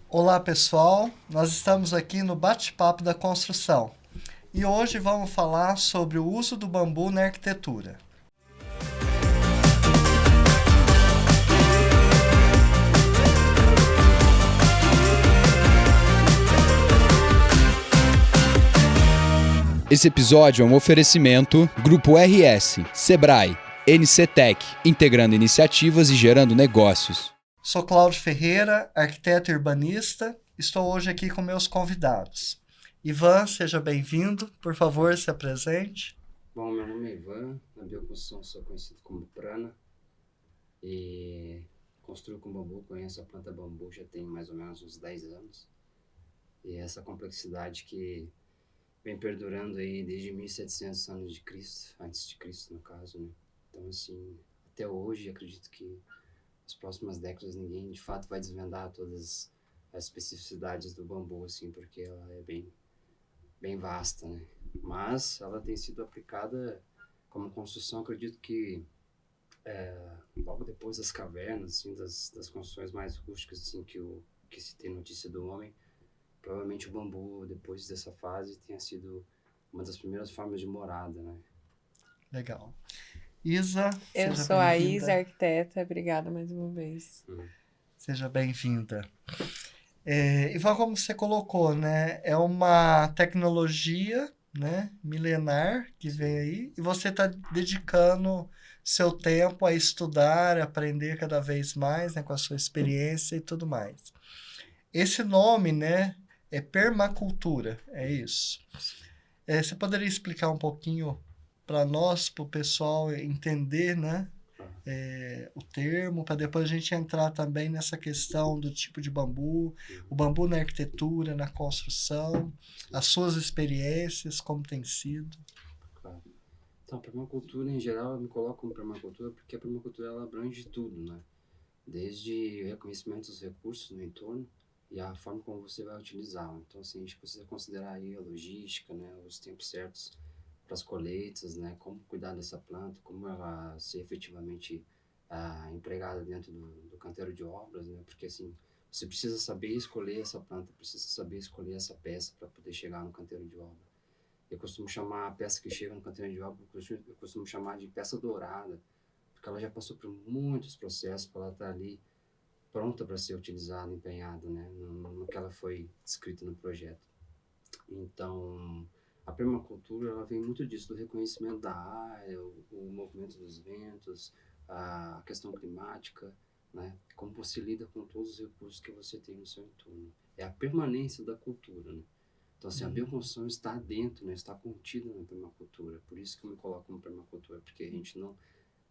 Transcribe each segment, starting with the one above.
Olá pessoal, nós estamos aqui no Bate-Papo da Construção e hoje vamos falar sobre o uso do bambu na arquitetura. Esse episódio é um oferecimento Grupo RS, Sebrae, NCTech, integrando iniciativas e gerando negócios. Sou Cláudio Ferreira, arquiteto e urbanista. Estou hoje aqui com meus convidados. Ivan, seja bem-vindo. Por favor, se apresente. Bom, meu nome é Ivan, na bioconstrução sou conhecido como Prana e construo com bambu, conheço a planta bambu já tem mais ou menos uns 10 anos. E essa complexidade que vem perdurando aí desde 1700 anos de Cristo, antes de Cristo no caso, né? Então assim, até hoje acredito que nas próximas décadas ninguém de fato vai desvendar todas as especificidades do bambu, assim, porque ela é bem vasta, né? Mas ela tem sido aplicada como construção, acredito que logo depois das cavernas, assim, das construções mais rústicas, assim, que se tem notícia do homem, provavelmente o bambu, depois dessa fase, tenha sido uma das primeiras formas de morada, né? Legal. Isa, Eu seja sou a Isa, bem-vinda. arquiteta. Obrigada mais uma vez. Seja bem-vinda. Ivan, como você colocou, né? É uma tecnologia, né, milenar que vem aí e você está dedicando seu tempo a estudar, a aprender cada vez mais, né, com a sua experiência e tudo mais. Esse nome, né, é permacultura, é isso. Você poderia explicar um pouquinho para nós, para o pessoal entender, né, o termo, para depois a gente entrar também nessa questão do tipo de bambu, o bambu na arquitetura, na construção, as suas experiências, como tem sido. Claro. Então, a permacultura em geral, eu me coloco como permacultura porque a permacultura ela abrange tudo, né? Desde o reconhecimento dos recursos no entorno e a forma como você vai utilizá-lo. Então, assim, a gente precisa considerar aí a logística, né, os tempos certos para as colheitas, né, como cuidar dessa planta, como ela ser efetivamente empregada dentro do canteiro de obras, né, porque assim, você precisa saber escolher essa planta, precisa saber escolher essa peça para poder chegar no canteiro de obra. Eu costumo chamar a peça que chega no canteiro de obra, eu costumo chamar de peça dourada, porque ela já passou por muitos processos para ela estar ali pronta para ser utilizada, empenhada, né, no que ela foi descrita no projeto. Então, a permacultura ela vem muito disso, do reconhecimento da área, o movimento dos ventos, a questão climática, né, como você lida com todos os recursos que você tem no seu entorno. É a permanência da cultura, né? Então, assim, a bioconstrução está dentro, né, está contida na permacultura. Por isso que eu me coloco como permacultura, porque a gente não...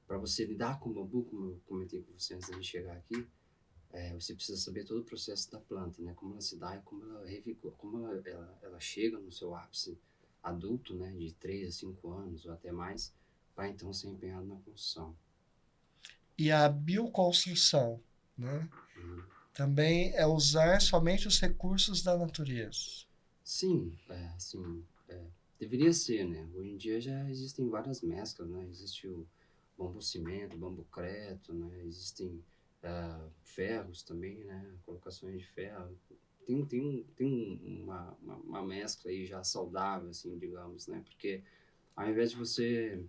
Para você lidar com o bambu, como eu comentei com você antes de chegar aqui, você precisa saber todo o processo da planta, né? Como ela se dá e como ela revigora, como ela chega no seu ápice adulto, né? De 3 a 5 anos ou até mais, para então ser empenhado na construção. E a bioconstrução, né, também é usar somente os recursos da natureza. Sim, deveria ser, né? Hoje em dia já existem várias mesclas, né? Existe o bambu cimento, bambu creto, né? Existem ferros também, né? Colocações de ferro. Tem uma mescla aí já saudável, assim, digamos, né? Porque ao invés de você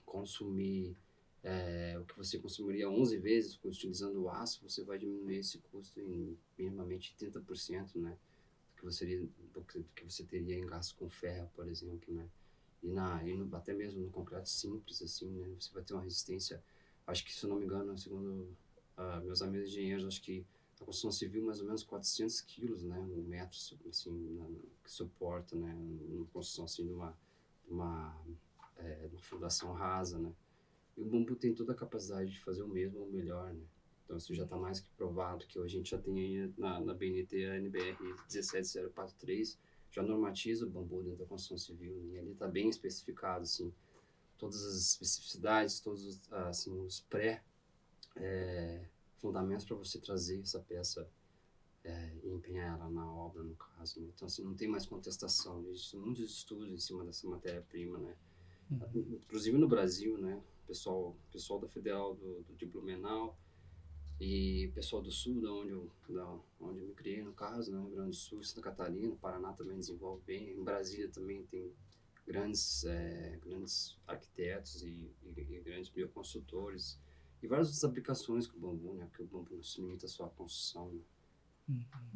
consumir o que você consumiria 11 vezes utilizando o aço, você vai diminuir esse custo em minimamente 30%, né? Do que você teria em gasto com ferro, por exemplo, né? Até mesmo no concreto simples, assim, né? Você vai ter uma resistência, acho que, se eu não me engano, segundo meus amigos engenheiros, acho que a construção civil mais ou menos 400 quilos, né? Um metro, assim, que suporta, né? Uma construção, assim, de uma fundação rasa, né? E o bambu tem toda a capacidade de fazer o mesmo ou melhor, né? Então isso já está mais que provado, que hoje a gente já tem aí na BNT a NBR 17043, já normatiza o bambu dentro da construção civil, né? E ali está bem especificado, assim, todas as especificidades, todos os fundamentos para você trazer essa peça e empenhar ela na obra, no caso, né? Então, assim, não tem mais contestação, existem muitos estudos em cima dessa matéria-prima, né? Inclusive no Brasil, né? Pessoal da Federal de Blumenau e pessoal do Sul, onde eu me criei, casos, né? Rio Grande do Sul, Santa Catarina, Paraná também desenvolve bem. Em Brasília também tem grandes arquitetos e grandes bioconstrutores e várias outras aplicações com o bambu, né? Porque o bambu não se limita só à construção, né?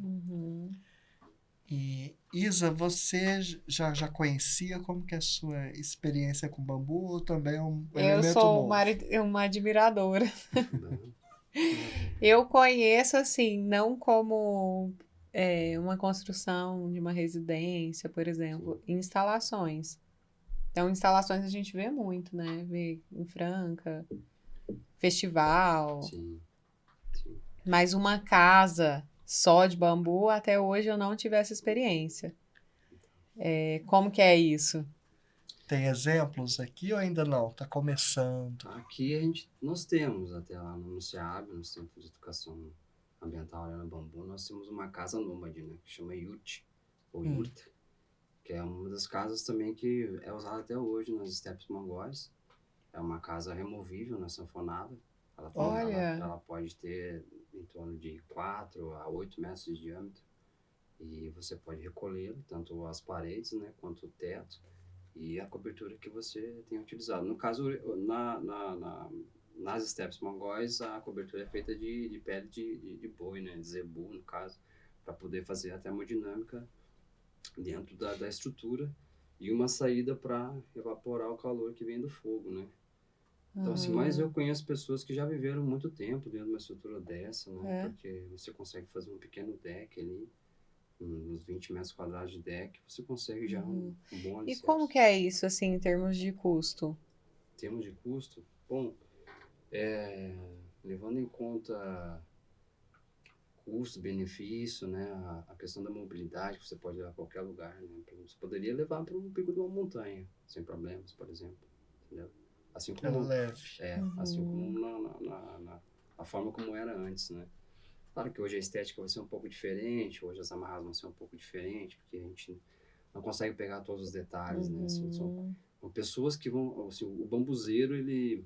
Uhum. E Isa, você já conhecia como que é a sua experiência com bambu ou também é um Eu elemento sou novo? uma admiradora. Né? Eu conheço, assim, não como uma construção de uma residência, por exemplo, Sim, instalações. Então, instalações a gente vê muito, né? Vê em Franca, festival. sim, sim. Mas uma casa só de bambu, até hoje eu não tive essa experiência. Como que é isso? Tem exemplos aqui ou ainda não? Está começando. Aqui nós temos até lá no SEAB, no Centro de Educação Ambiental Arena Bambu, nós temos uma casa nômade, né? Que chama Yurt, ou Hum. Yurta, que é uma das casas também que é usada até hoje nas estepes mongóis. É uma casa removível, né, sanfonada. Olha, Ela pode ter em torno de 4 a 8 metros de diâmetro. E você pode recolhê-lo, tanto as paredes, né, quanto o teto e a cobertura que você tem utilizado. No caso, nas estepes mongóis, a cobertura é feita de pele de boi, né, de zebu, no caso, para poder fazer a termodinâmica dentro da estrutura e uma saída para evaporar o calor que vem do fogo, né? Então, assim, mas eu conheço pessoas que já viveram muito tempo dentro de uma estrutura dessa, né? é. Porque você consegue fazer um pequeno deck ali, uns 20 metros quadrados de deck, você consegue já um bom E como alicerce. que é isso, assim, em termos de custo? Em termos de custo, bom, levando em conta custo-benefício, né? A questão da mobilidade, que você pode levar a qualquer lugar, né? Você poderia levar para um pico de uma montanha, sem problemas, por exemplo, entendeu? Assim É como, leve. assim como Uhum. a forma como era antes, né? Claro que hoje a estética vai ser um pouco diferente, hoje as amarras vão ser um pouco diferentes, porque a gente não consegue pegar todos os detalhes, né? Assim, Uhum. são pessoas que vão, assim, o bambuzeiro, ele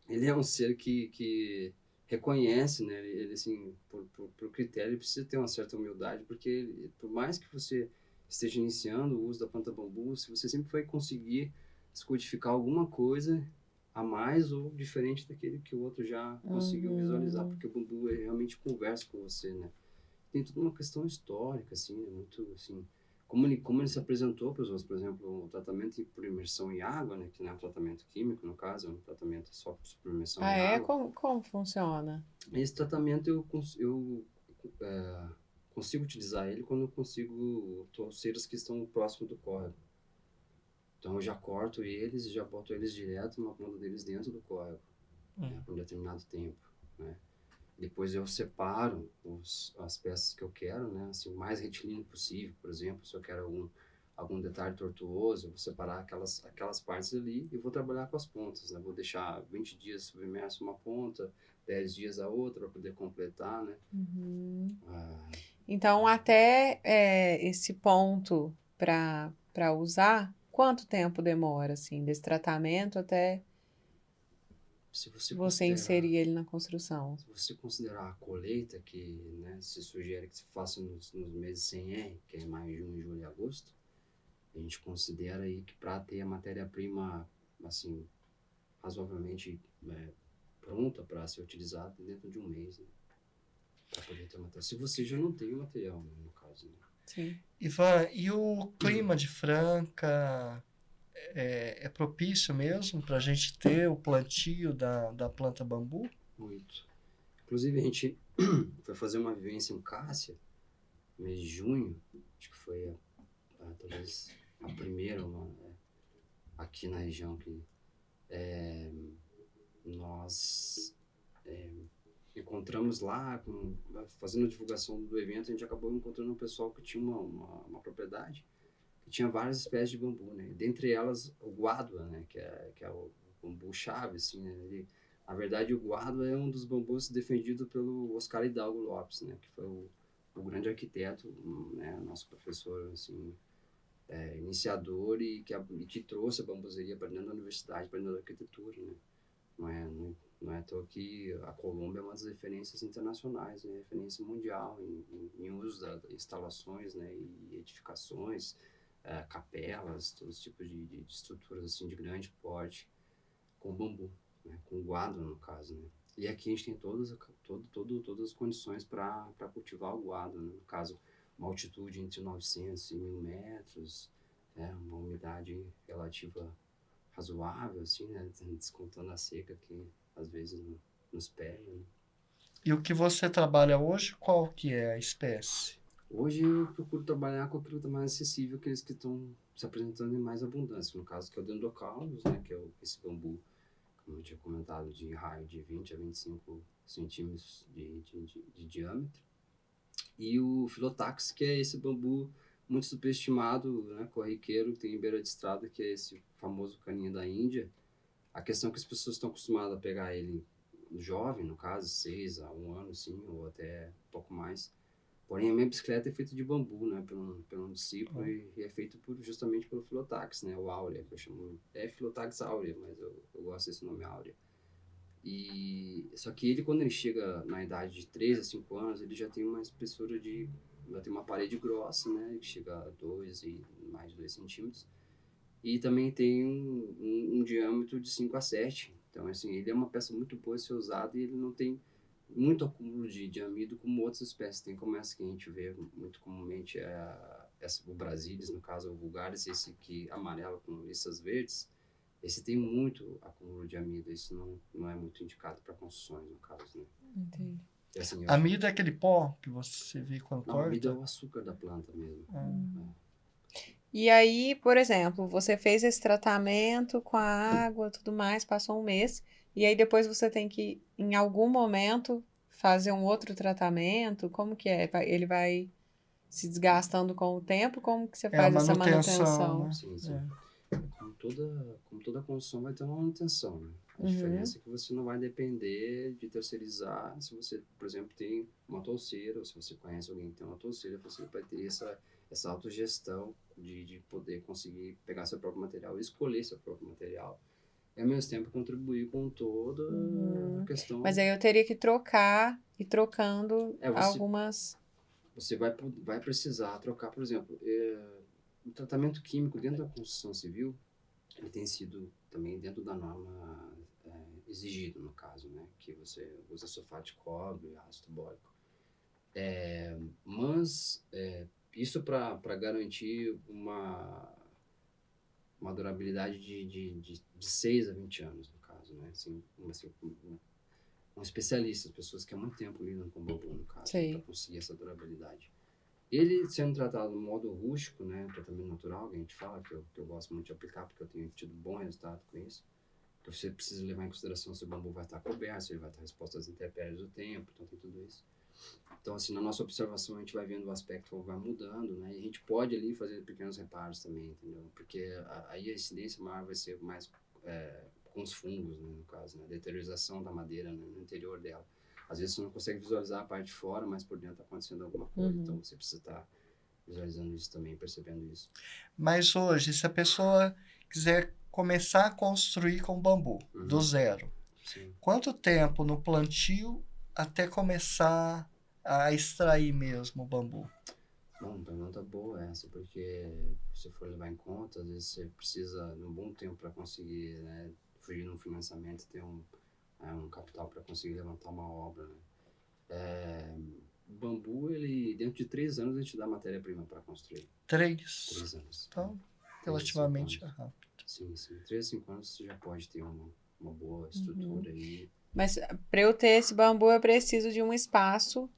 é um ser que reconhece, né? Ele assim, por critério, ele precisa ter uma certa humildade, porque por mais que você esteja iniciando o uso da planta bambu, se você sempre vai conseguir descodificar alguma coisa a mais ou diferente daquele que o outro já conseguiu visualizar, Uhum. porque o bambu realmente conversa com você, né? Tem toda uma questão histórica, assim, né? Muito, assim, como ele se apresentou para os outros, por exemplo, o tratamento por imersão em água, né, que não é um tratamento químico, no caso, é um tratamento só por imersão Ah, em é? água. Como funciona? Esse tratamento consigo utilizar ele quando eu consigo torceiras que estão próximo do córrego. Então eu já corto eles e já boto eles direto na ponta deles dentro do córrego, né, por um determinado tempo, né. Depois eu separo as peças que eu quero, né? Assim, o mais retilíneo possível, por exemplo, se eu quero algum detalhe tortuoso, eu vou separar aquelas partes ali e vou trabalhar com as pontas, né? Vou deixar 20 dias submerso uma ponta, 10 dias a outra para poder completar, né? Uhum. Ah, Então, até esse ponto para usar, quanto tempo demora, assim, desse tratamento até se você você considerar, inserir ele na construção? se você considerar a colheita que, né, se sugere que se faça nos meses sem R, que é maio, junho, julho e agosto, a gente considera aí que para ter a matéria-prima, assim, razoavelmente pronta para ser utilizada dentro de um mês, né? Para poder ter material. Se você já não tem o material, né, no caso, né? Sim. Ivan, e o clima de Franca é propício mesmo para a gente ter o plantio da planta bambu? Muito. Inclusive, a gente foi fazer uma vivência em Cássia, mês de junho, acho que foi talvez a primeira aqui na região que nós encontramos lá, fazendo a divulgação do evento, a gente acabou encontrando um pessoal que tinha uma propriedade que tinha várias espécies de bambu, né? Dentre elas, o guádua, né? Que é o bambu chave, assim, né? Na verdade, o guádua é um dos bambus defendido pelo Oscar Hidalgo Lopes, né? Que foi o grande arquiteto, né? Nosso professor, assim, iniciador e que trouxe a bambuzeria para dentro da universidade, para dentro da arquitetura, né? Não é à toa que a Colômbia é uma das referências internacionais, né? Referência mundial em uso das instalações, né? E edificações, capelas, todos os tipos de estruturas assim de grande porte com bambu, né? Com guadro no caso, né? E aqui a gente tem todas as condições para cultivar o guadro, né? No caso, uma altitude entre 900 e 1.000 metros, né? Uma umidade relativa razoável, assim, né? Descontando a seca que às vezes nos pega, né? E o que você trabalha hoje, qual que é a espécie? Hoje eu procuro trabalhar com aquilo que está mais acessível, aqueles que estão se apresentando em mais abundância. No caso, que é o Dendrocaulus, né? Que é esse bambu, como eu tinha comentado, de raio de 20 a 25 centímetros de diâmetro. E o Filotax, que é esse bambu muito superestimado, né? Corriqueiro, que tem em beira de estrada, que é esse famoso caninha da Índia. A questão é que as pessoas estão acostumadas a pegar ele jovem, no caso, 6 a 1 ano, sim, ou até um pouco mais. Porém, a minha bicicleta é feita de bambu, né, pelo discípulo, e é feito justamente pelo Filotax, né, o áurea, que eu chamo, é Filotax áurea, mas eu gosto desse nome áurea. E, só que ele, quando ele chega na idade de 3 a 5 anos, ele já tem uma espessura já tem uma parede grossa, né, que chega a 2 e mais de 2 centímetros, e também tem um diâmetro de 5 a 7. Então, assim, ele é uma peça muito boa de ser usada e ele não tem muito acúmulo de amido como outras espécies. Tem como essa que a gente vê muito comumente, o Brasilis, no caso, o vulgaris, esse aqui amarelo com listas verdes. Esse tem muito acúmulo de amido. Isso não é muito indicado para construções, no caso, né? Entendi. E, assim, Amido é aquele pó que você vê quando não, amido é corta? o açúcar da planta mesmo. E aí, por exemplo, você fez esse tratamento com a água, tudo mais, passou um mês, e aí depois você tem que, em algum momento, fazer um outro tratamento? Como que é? Ele vai se desgastando com o tempo? Como que você É a faz essa manutenção, manutenção? né? Sim, sim. Como toda construção vai ter uma manutenção, né? A Uhum, diferença é que você não vai depender de terceirizar. Se você, por exemplo, tem uma touceira, ou se você conhece alguém que tem uma touceira, você vai ter essa autogestão de poder conseguir pegar seu próprio material e escolher seu próprio material. E, ao mesmo tempo, contribuir com toda a uhum. Mas questão. aí eu teria que trocar e trocando É, você, algumas. você vai precisar trocar, por exemplo, o tratamento químico dentro da construção civil, ele tem sido também dentro da norma exigido, no caso, né? Que você usa sulfato de cobre, ácido bórico. Mas isso para garantir uma durabilidade de 6 a 20 anos, no caso, né? Assim, um especialista, as pessoas que há muito tempo lidam com bambu, no caso, para Sei. conseguir essa durabilidade. Ele sendo tratado no modo rústico, né, tratamento natural, que a gente fala, que eu gosto muito de aplicar, porque eu tenho tido bom resultado com isso, que você precisa levar em consideração se o bambu vai estar coberto, se ele vai estar exposto às intempéries do tempo, então tem tudo isso. Então, assim, na nossa observação, a gente vai vendo o aspecto vai mudando, né, e a gente pode ali fazer pequenos reparos também, entendeu? Porque aí a incidência maior vai ser mais com os fungos, né, no caso, né, a deteriorização da madeira, né, no interior dela. Às vezes você não consegue visualizar a parte de fora, mas por dentro está acontecendo alguma coisa, então você precisa estar visualizando isso também, percebendo isso. Mas hoje, se a pessoa quiser começar a construir com bambu, do zero, Sim. quanto tempo no plantio até começar a extrair mesmo o bambu? Bom, pergunta boa essa, porque se for levar em conta, às vezes você precisa de um bom tempo para conseguir, né, fugir no financiamento e ter um capital para conseguir levantar uma obra, né? O bambu, ele, dentro de 3 anos, ele te dá matéria-prima para construir. 3. 3 anos. Então, 3 a 5 relativamente anos. rápido. Sim, sim. 3 a 5 anos você já pode ter uma boa estrutura aí. Mas para eu ter esse bambu, eu preciso de um espaço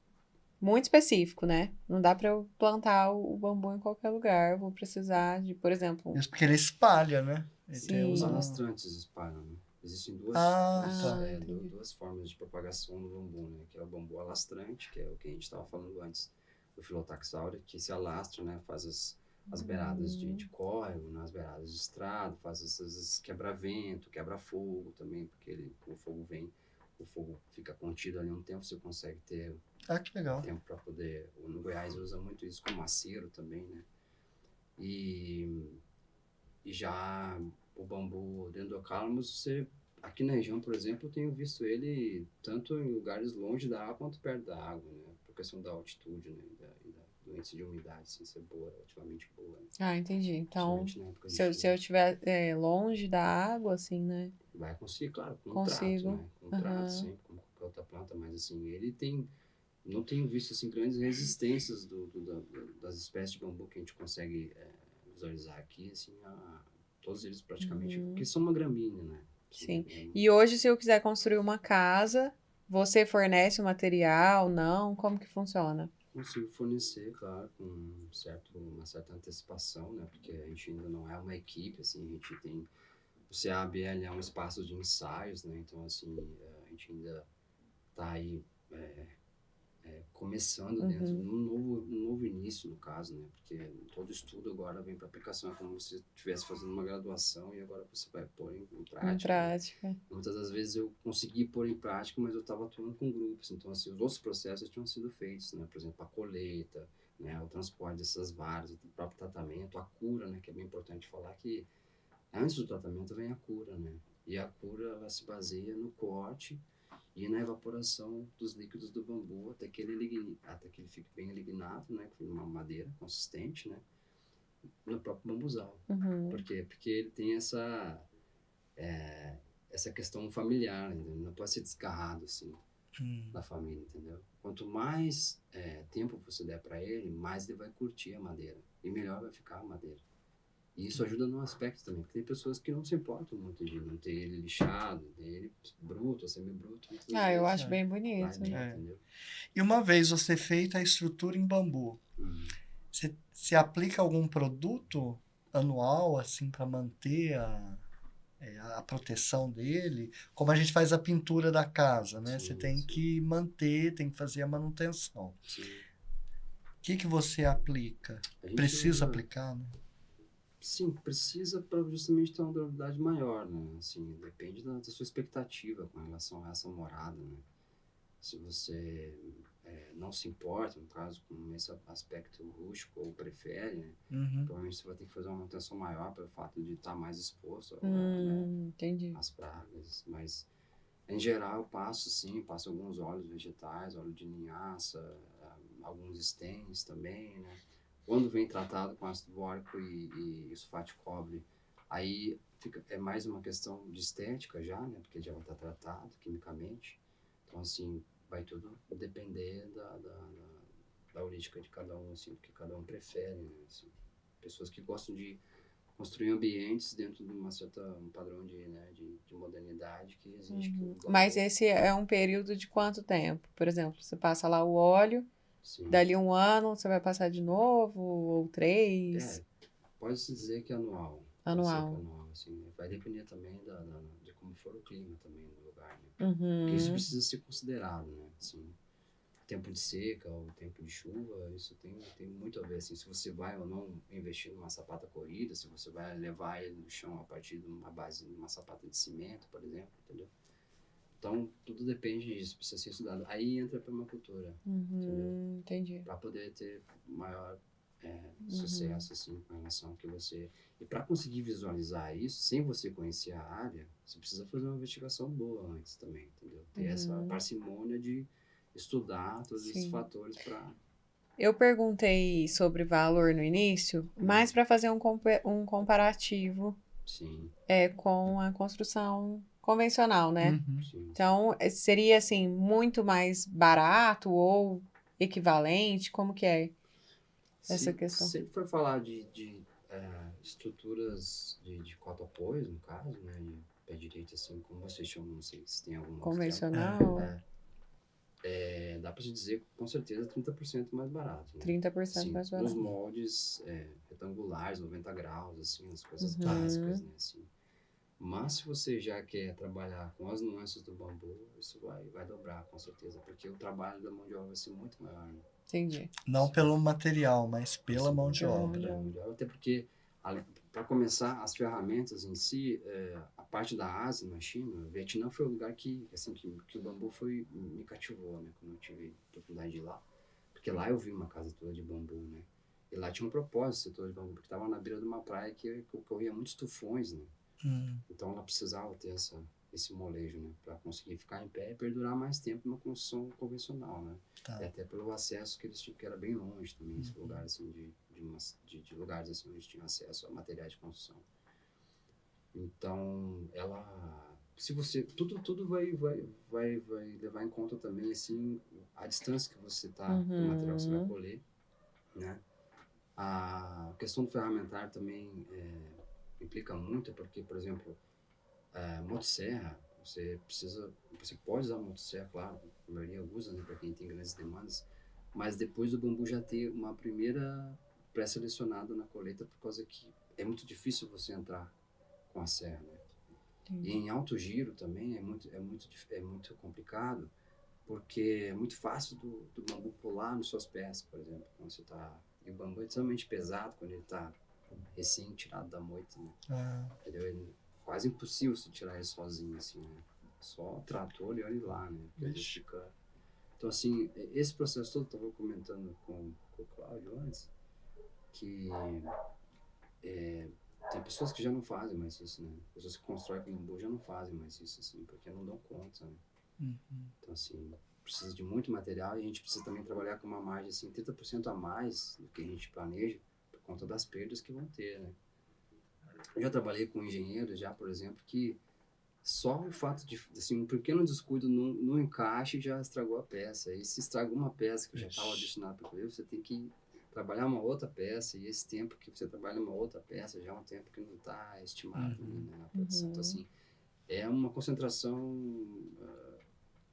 muito específico, né? Não dá para eu plantar o bambu em qualquer lugar. Eu vou precisar de, por exemplo, Isso porque ele espalha, né? Ele tem Os sim. alastrantes espalham, né? Existem Tá. Entendi. duas formas de propagação do bambu, né? Que é o bambu alastrante, que é o que a gente estava falando antes, do Filotax aurea, que se alastra, né? Faz as beiradas de córrego, nas beiradas de estrada, faz esses quebra-vento, quebra-fogo também, porque o fogo fica contido ali um tempo, você consegue ter Ah, que legal. tempo para poder... No Goiás usa muito isso como acero também, né? E já o bambu dendrocalamus, você aqui na região, por exemplo, eu tenho visto ele tanto em lugares longe da água quanto perto da água, né? Por questão da altitude, né? Do índice de umidade, assim, ser boa, relativamente boa, né? Ah, entendi. Então, Principalmente na época de se eu chuva. estiver longe da água, assim, né? Vai conseguir, claro, com um trato, Consigo. né? Com um trato Aham. sempre, como qualquer outra planta, mas assim, ele tem, não tenho visto assim grandes resistências das espécies de bambu que a gente consegue visualizar aqui, assim, todos eles praticamente, Uhum. porque são uma gramínea, né? Sim. Assim, E hoje, se eu quiser construir uma casa, você fornece o material? Não? Como que funciona? consigo fornecer, claro, com uma certa antecipação, né? Porque a gente ainda não é uma equipe, assim, a gente tem, o CABL é um espaço de ensaios, né? Então, assim, a gente ainda está aí começando dentro de Uhum. um novo início, no caso, né? Porque todo estudo agora vem para aplicação, é como se você estivesse fazendo uma graduação e agora você vai pôr em Em prática, né? prática. Muitas das vezes eu consegui pôr em prática, mas eu estava atuando com grupos, então assim, os outros processos tinham sido feitos, né? Por exemplo, a colheita, né? O transporte dessas varas, o próprio tratamento, a cura, né? Que é bem importante falar que antes do tratamento vem a cura, né? E a cura, ela se baseia no corte e na evaporação dos líquidos do bambu até que ele fique bem lignado, né? Com uma madeira consistente, né? No próprio bambuzal. Uhum. Por quê? Porque ele tem essa questão familiar, entendeu? Não pode ser desgarrado assim da família, entendeu? Quanto mais tempo você der para ele, mais ele vai curtir a madeira e melhor vai ficar a madeira. E isso ajuda num aspecto também, porque tem pessoas que não se importam muito de não ter ele lixado, ter ele bruto, ou semi-bruto, muitas Ah, eu vezes acho bem vai bonito. bem, É. entendeu? E uma vez você feita a estrutura em bambu, Uhum. você aplica algum produto anual, assim, para manter a proteção dele? Como a gente faz a pintura da casa, né? Você Sim, tem sim, que manter, tem que fazer a manutenção. sim. O que que você aplica? A gente Precisa usa, aplicar, né? sim, precisa para justamente ter uma durabilidade maior, né? Assim, depende da sua expectativa com relação a essa morada, né? Se você não se importa, no caso, com esse aspecto rústico ou prefere, né? Uhum. Provavelmente você vai ter que fazer uma manutenção maior pelo fato de estar mais exposto, né, Entendi. às pragas, mas em geral eu passo sim, passo alguns óleos vegetais, óleo de linhaça, alguns estens também, né? Quando vem tratado com ácido bórico e sulfato de cobre, aí é mais uma questão de estética já, né? Porque já vai estar tratado quimicamente. Então, assim, vai tudo depender da holística de cada um, assim, o que cada um prefere, né? Assim, pessoas que gostam de construir ambientes dentro de um padrão de modernidade que exige que o Mas bambu, esse é um período de quanto tempo? Por exemplo, você passa lá o óleo, sim, dali um ano você vai passar de novo, ou 3, pode-se dizer que é anual, pode ser que é anual. anual, assim, vai depender também de como for o clima também do lugar, né? Porque isso Uhum. precisa ser considerado, né? Assim, tempo de seca ou tempo de chuva, isso tem muito a ver, assim, se você vai ou não investir numa sapata corrida, se você vai levar ele do chão a partir de uma base de uma sapata de cimento, por exemplo, entendeu? Então, tudo depende disso, precisa ser estudado. Aí entra a permacultura, entendeu? Entendi. Para poder ter maior Uhum. sucesso, assim, com relação ao que você... E para conseguir visualizar isso, sem você conhecer a área, você precisa fazer uma investigação boa antes também, entendeu? Ter essa Uhum. parcimônia de estudar todos esses Sim. fatores para... Eu perguntei sobre valor no início, mas para fazer um comparativo Sim, com a construção convencional, né? Uhum. sim, sim. Então, seria assim, muito mais barato ou equivalente? Como que é essa questão? Se ele for falar de estruturas de cota-apoios, no caso, né, de pé direito, assim, como vocês chamam, não sei se tem algum outro termo, Convencional, dá para se dizer com certeza 30% mais barato, né? 30% Assim, mais nos barato. moldes retangulares, 90 graus, assim, as coisas básicas, Uhum, né, assim. Mas se você já quer trabalhar com as nuances do bambu, isso vai dobrar, com certeza, porque o trabalho da mão de obra vai ser muito maior, né? entendi. Não pelo material, mas pela Assim, mão de Pela mão de obra. obra. até porque, para começar, as ferramentas em si, a parte da Ásia, na China, o Vietnã foi o lugar assim, que o bambu me cativou, né? Quando eu tive a oportunidade de ir lá. Porque lá eu vi uma casa toda de bambu, né? E lá tinha um propósito, esse setor de bambu, porque estava na beira de uma praia que ocorria muitos tufões, né? Hum. Então ela precisava ter essa esse molejo, né? Para conseguir ficar em pé e perdurar mais tempo numa construção convencional, né? Tá. E até pelo acesso que eles tinham, que era bem longe também, esse lugar, assim, de lugares, assim, onde tinha acesso a materiais de construção. Então, se você, tudo vai levar em conta também, assim, a distância que você tá do material que você vai colher, né? A questão do ferramentário também implica muito, porque, por exemplo, motosserra, você pode usar motosserra, claro, a maioria usa, né, para quem tem grandes demandas, mas depois do bambu já ter uma primeira pré-selecionada na colheita, por causa que é muito difícil você entrar com a serra, né? E em alto giro também é muito complicado, porque é muito fácil do bambu pular nos seus pés, por exemplo, quando você tá... E o bambu é extremamente pesado quando ele tá recém tirado da moita, né? Entendeu? Quase impossível você tirar ele sozinho, assim, né? Só trator e olha lá, né? Porque às vezes fica... Então, assim, esse processo todo, eu estava comentando com o Cláudio antes, que tem pessoas que já não fazem mais isso, né? Pessoas que constroem com bambu já não fazem mais isso, assim, porque não dão conta, né? Então, assim, precisa de muito material e a gente precisa também trabalhar com uma margem, assim, 30% a mais do que a gente planeja, por conta das perdas que vão ter, né? Eu já trabalhei com engenheiros, já, por exemplo, que só o fato de, assim, um pequeno descuido no encaixe já estragou a peça. E se estragou uma peça que já estava destinada para correr, você tem que trabalhar uma outra peça, e esse tempo que você trabalha uma outra peça já é um tempo que não está estimado, né, na produção. Então, assim, é uma concentração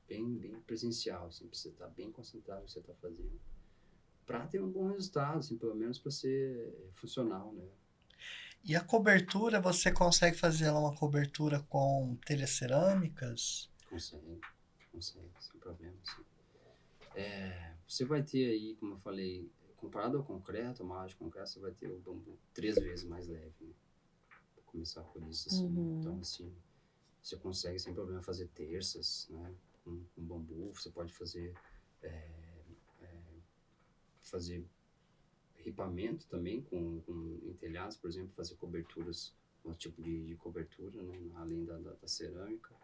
bem presencial, assim, precisa estar bem concentrado no que você está fazendo, para ter um bom resultado, assim, pelo menos para ser funcional, né? E a cobertura, você consegue fazer ela uma cobertura com telhas cerâmicas? Consegue, sem problema, sim. Você vai ter aí, como eu falei, comparado ao concreto, a malha de concreto, você vai ter o bambu 3 vezes mais leve, né? Pra começar por isso, assim. Então, assim, você consegue sem problema fazer terças, né? Com bambu, você pode fazer ripamento também em telhados, por exemplo, fazer coberturas, um tipo de cobertura, né? Além da cerâmica.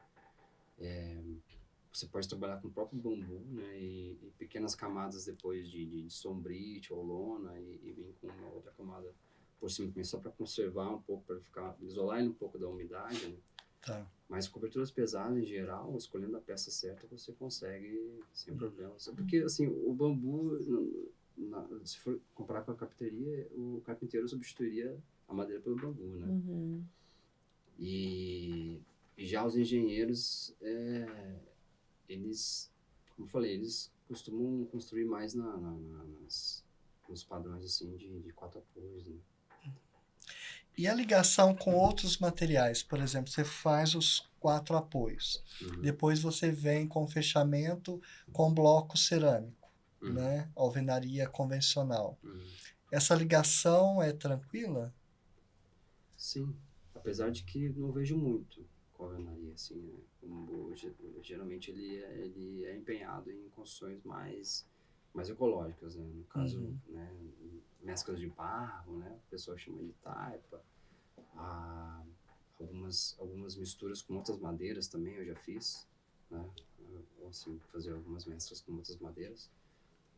Você pode trabalhar com o próprio bambu, né, e pequenas camadas depois de sombrite ou lona, e vir com uma outra camada por cima também, só para conservar um pouco, para isolar ele um pouco da umidade, né? Tá. Mas coberturas pesadas em geral, escolhendo a peça certa, você consegue sem problemas. Porque assim, o bambu, se for comparar com a carpintaria, o carpinteiro substituiria a madeira pelo bambu, né? E já os engenheiros, eles, como eu falei, eles costumam construir mais nos padrões assim de 4 apoios, né? E a ligação com outros materiais? Por exemplo, você faz os 4 apoios. Depois você vem com fechamento com bloco cerâmico, né? Alvenaria convencional. Essa ligação é tranquila? Sim, apesar de que não vejo muito com a alvenaria, assim, né? Geralmente ele é empenhado em construções mais ecológicas, né? No caso, né, mesclas de barro, né? O pessoal chama de taipa. Algumas misturas com outras madeiras também eu já fiz, né? Ou assim, fazer algumas mesclas com outras madeiras.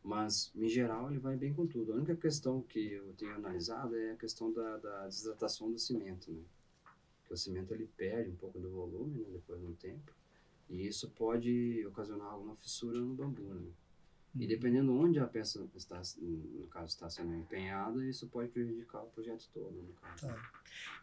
Mas, em geral, ele vai bem com tudo. A única questão que eu tenho analisado é a questão da desidratação do cimento, né? Porque o cimento ele perde um pouco do volume, né, depois de um tempo, e isso pode ocasionar alguma fissura no bambu, né? E dependendo onde a peça está, no caso, está sendo empenhada, isso pode prejudicar o projeto todo, no caso. Tá.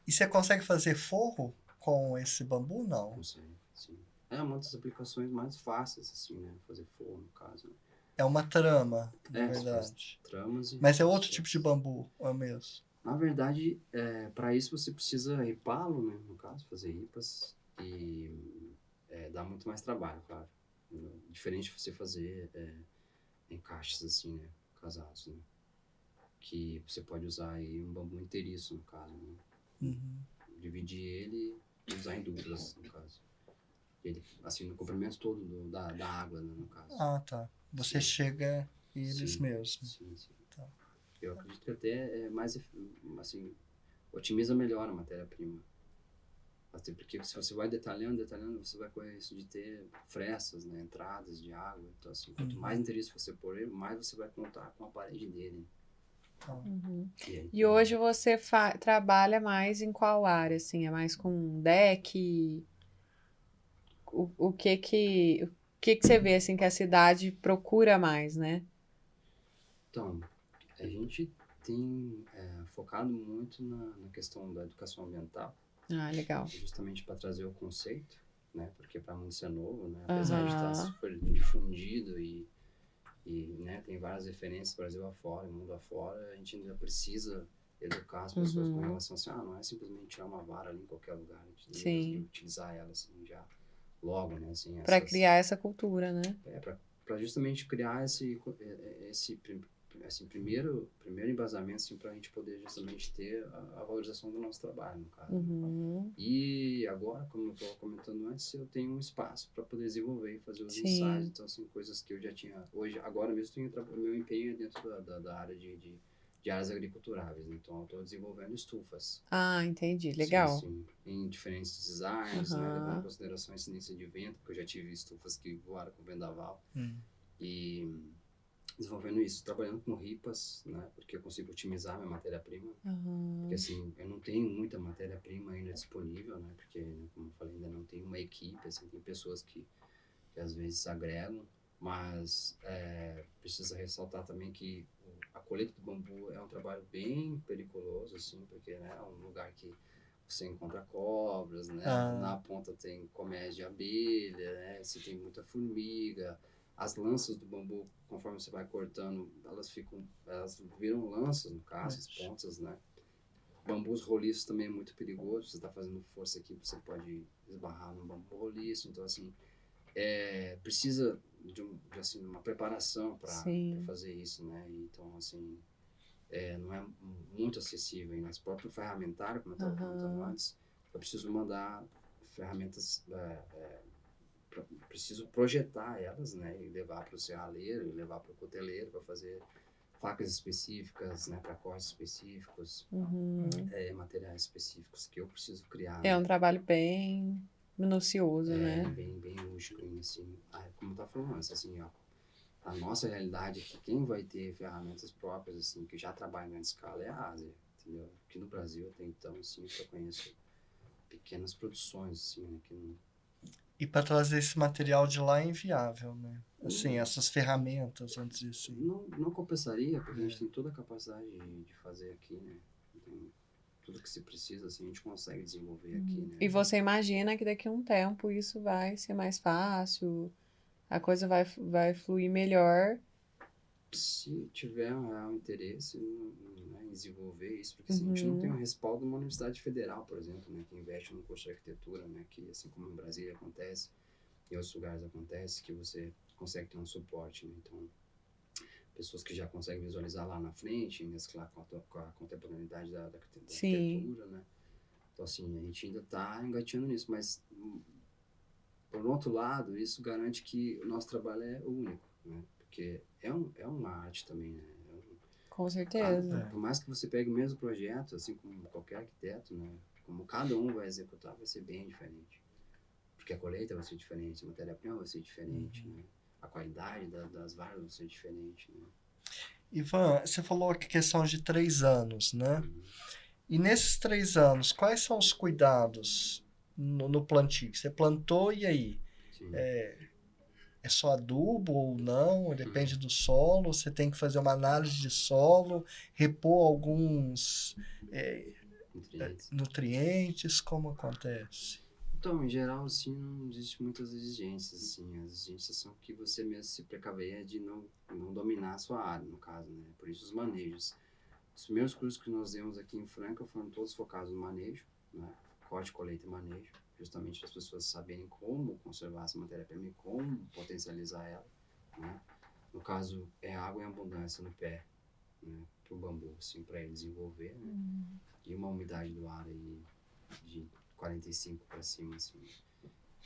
E você consegue fazer forro com esse bambu? Não. Consegue, sim. É uma das aplicações mais fáceis, assim, né? Fazer forro, no caso, né? É uma trama, na Você faz verdade. tramas e... Mas é outro tipo de bambu, ou é o mesmo? Na verdade, para isso você precisa ripá-lo, né? No caso, fazer ripas, e dá muito mais trabalho, claro. Diferente de você fazer encaixes assim, né? Casados, né? Que você pode usar aí um bambu inteiriço, no caso, né? Dividir ele e usar em duplas, no caso. Ele, assim, no comprimento todo da água, né, no caso. Ah, tá. Você chega eles Sim, mesmos. sim. Tá. Eu acredito que até é mais, assim, otimiza melhor a matéria-prima. Até porque se você vai detalhando, você vai correr isso de ter frestas, né? Entradas de água. Então, assim, quanto mais interesse você pôr ele, mais você vai contar com a parede dele. Uhum. E aí, E hoje você trabalha mais em qual área, assim? É mais com deck? O que que você vê, assim, que a cidade procura mais, né? então, a gente tem focado muito na questão da educação ambiental, Ah, legal. justamente para trazer o conceito, né? Porque para mundo ser novo, né? Apesar de estar Aham. super difundido e né, tem várias referências Brasil afora, mundo afora, a gente ainda precisa educar as pessoas com Uhum. relação assim, não é simplesmente tirar uma vara ali em qualquer lugar, a gente tem que Sim. utilizar ela assim já logo, né, assim, Para criar essa cultura, né? para justamente criar esse primeiro embasamento assim, para a gente poder justamente ter a valorização do nosso trabalho, no caso. Né? Uhum. E agora, como eu estava comentando antes, eu tenho um espaço para poder desenvolver e fazer os ensaios, Sim. então assim, coisas que eu já tinha, hoje, agora mesmo, meu empenho é dentro da área de áreas agriculturáveis, né? Então eu estou desenvolvendo estufas. Ah, entendi. Sim, Legal. sim. Em diferentes designs, né? Levando em Aham. consideração a incidência de vento, porque eu já tive estufas que voaram com vendaval. Hum. E desenvolvendo isso, trabalhando com ripas, né? Porque eu consigo otimizar minha matéria-prima. Porque Aham. assim, eu não tenho muita matéria-prima ainda disponível, né? Porque, como eu falei, ainda não tenho uma equipe, assim, tem pessoas que às vezes agregam, mas precisa ressaltar também que a colheita do bambu é um trabalho bem perigoso, assim, porque né, é um lugar que você encontra cobras, né? Ah, Na ponta tem colmeia de abelha, né? Você tem muita formiga. As lanças do bambu, conforme você vai cortando, elas viram lanças no caso, as ixi. pontas, né? Bambus roliços também é muito perigoso. Você está fazendo força aqui, você pode esbarrar no bambu roliço. Então, assim, precisa de uma preparação para Sim. fazer isso, né? Então, assim, não é muito acessível. E nas próprias ferramentários, como eu estava comentando Aham. antes, eu preciso mandar ferramentas, preciso projetar elas, né? E levar para o serralheiro, e levar para o coteleiro para fazer facas específicas, né? Para cortes específicos, Uhum. materiais específicos que eu preciso criar, É né? um trabalho bem minucioso, É né? bem rústico, assim. Como tá falando antes, assim, ó, a nossa realidade aqui, quem vai ter ferramentas próprias, assim, que já trabalham em grande escala é a Ásia, entendeu? Aqui no Brasil, até então, assim, eu só conheço pequenas produções, assim, né, que E para trazer esse material de lá é inviável, né? Assim, não, essas ferramentas, vamos dizer assim. não compensaria, porque a gente tem toda a capacidade de fazer aqui, né? Então, tudo que se precisa, assim, a gente consegue desenvolver aqui, E né? você imagina que daqui a um tempo isso vai ser mais fácil, a coisa vai fluir melhor. Se tiver um real interesse né, em desenvolver isso, porque assim, a gente não tem Uhum. um respaldo de uma universidade federal, por exemplo, né, que investe no curso de arquitetura, né, que assim como em Brasília acontece, em outros lugares acontece, que você consegue ter um suporte, né, então pessoas que já conseguem visualizar lá na frente, mesclar com a contemporaneidade da Sim. arquitetura, né, então assim, a gente ainda está engatinhando nisso, mas por outro lado, isso garante que o nosso trabalho é único, né, porque é uma arte também, né, Com certeza. por mais que você pegue o mesmo projeto, assim como qualquer arquiteto, né? Como cada um vai executar, vai ser bem diferente. Porque a colheita vai ser diferente, a matéria-prima vai ser diferente, né? A qualidade das varas vai ser diferente, né? Ivan, você falou que questão de 3 anos, né? Uhum. E nesses 3 anos, quais são os cuidados no plantio? Você plantou e aí? Sim. É só adubo ou não? Uhum. Depende do solo. Você tem que fazer uma análise de solo, repor alguns é, Nutrientes. nutrientes. Como acontece? Então, em geral, assim, não existe muitas exigências, assim. As exigências são que você mesmo se precaver de não dominar a sua área, no caso, né? Por isso os manejos. Os primeiros cursos que nós demos aqui em Franca foram todos focados no manejo, né? Corte, colheita e manejo, justamente para as pessoas saberem como conservar essa matéria-prima e como potencializar ela, né? No caso, é água em abundância no pé, né? Para o bambu, assim, para ele desenvolver, né? E uma umidade do ar aí de 45 para cima, assim.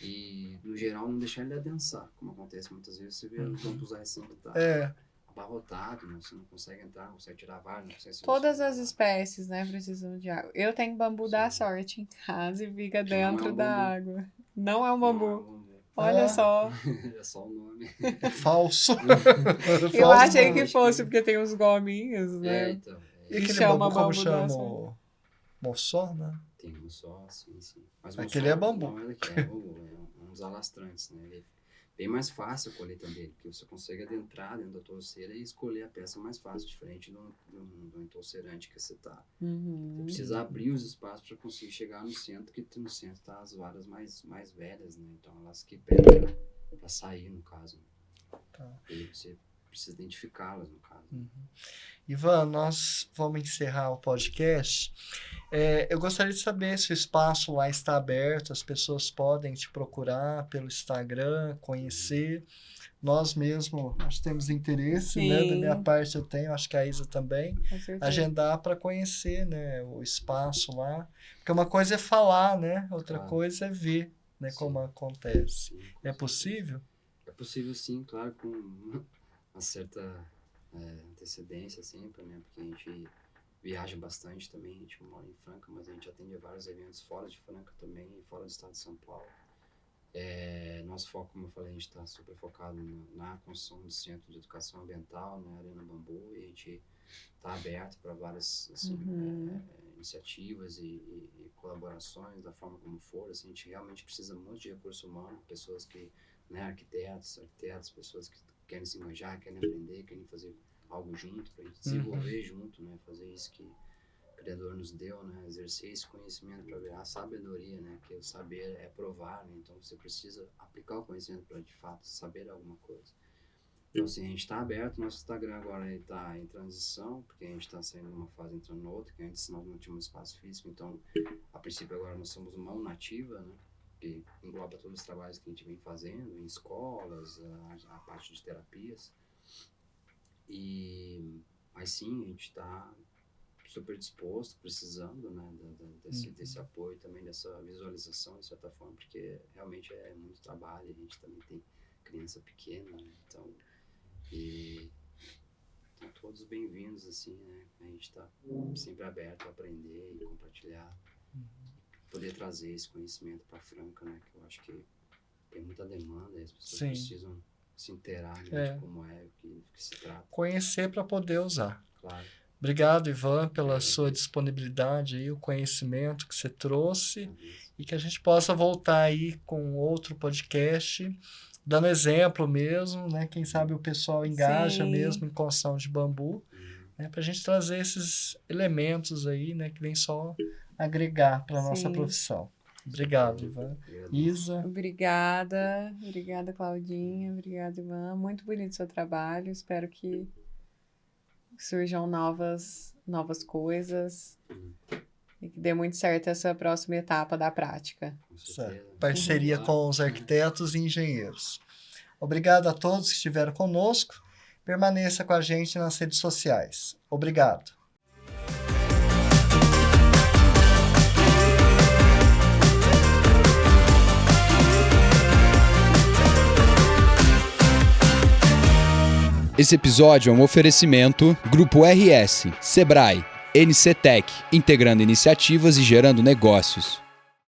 E, no geral, não deixar ele adensar, como acontece muitas vezes, você vê os bambus recém-plantados, É, abarrotado, né? Você não consegue entrar, não consegue tirar vara, não consegue... Todas as espécies, né, precisam de água. Eu tenho bambu da sorte em casa e fica dentro da água. Não é um bambu. Olha só. É só o nome. É falso. Eu achei que fosse, porque tem os gominhos, né? Então. E aquele chama bambu, como bambu da chama? Moçó, né? Tem um só, sim. Mas aquele é bambu. Não é bambu, é uns alastrantes, né? Ele é bem mais fácil a colheita dele, porque você consegue adentrar dentro da torceira e escolher a peça mais fácil, diferente do entorcerante que você tá. Você precisa abrir os espaços para conseguir chegar no centro, que no centro tá as varas mais velhas, né? Então elas que pedem para sair, no caso. Tá. E você precisa identificá-las, no caso. Ivan, nós vamos encerrar o podcast. Eu gostaria de saber se o espaço lá está aberto, as pessoas podem te procurar pelo Instagram, conhecer. Nós mesmo, acho que temos interesse, né? Da minha parte eu tenho, acho que a Isa também. Agendar para conhecer, né, o espaço lá. Porque uma coisa é falar, né? Outra coisa é ver, né, como acontece. Sim, é possível? É possível, sim, claro, com uma certa antecedência sempre, né? Porque a gente viaja bastante também, a gente mora em Franca, mas a gente atende vários eventos fora de Franca também, fora do estado de São Paulo. Nosso foco, como eu falei, a gente está super focado na construção do Centro de Educação Ambiental, né, Arena Bambu, e a gente está aberto para várias assim, iniciativas e colaborações, da forma como for. Assim, a gente realmente precisa muito de recurso humano, pessoas que, né, arquitetos, pessoas que querem se engajar, querem aprender, querem fazer algo junto, para a gente desenvolver junto, né, fazer isso que o Criador nos deu, né, exercer esse conhecimento para virar sabedoria, né, que o saber é provar, né, então você precisa aplicar o conhecimento para de fato saber alguma coisa. Então, assim, a gente está aberto, nosso Instagram agora está em transição, porque a gente está saindo de uma fase entrando na outra, que antes nós não tínhamos espaço físico, então, a princípio agora nós somos mão nativa, né, que engloba todos os trabalhos que a gente vem fazendo, em escolas, a parte de terapias, mas sim, a gente está super disposto, precisando, né, desse apoio também, dessa visualização, de certa forma, porque realmente é muito trabalho, a gente também tem criança pequena, né, então, estão todos bem-vindos, assim, né, a gente está sempre aberto a aprender e compartilhar, poder trazer esse conhecimento para Franca, né, que eu acho que tem muita demanda e as pessoas precisam se inteirar, né, de como é, o que se trata. Conhecer para poder usar. Claro. Obrigado, Ivan, pela sua disponibilidade e o conhecimento que você trouxe e que a gente possa voltar aí com outro podcast, dando exemplo mesmo, né? Quem sabe o pessoal engaja mesmo em construção de bambu, né? Para a gente trazer esses elementos aí, né? Que vem só agregar para a nossa profissão. Obrigado, Ivan. Isa. Obrigada, Claudinha. Obrigada, Ivan. Muito bonito o seu trabalho. Espero que surjam novas coisas e que dê muito certo essa próxima etapa da prática. Parceria com os arquitetos e engenheiros. Obrigado a todos que estiveram conosco. Permaneça com a gente nas redes sociais. Obrigado. Esse episódio é um oferecimento Grupo RS, Sebrae, NCTech, integrando iniciativas e gerando negócios.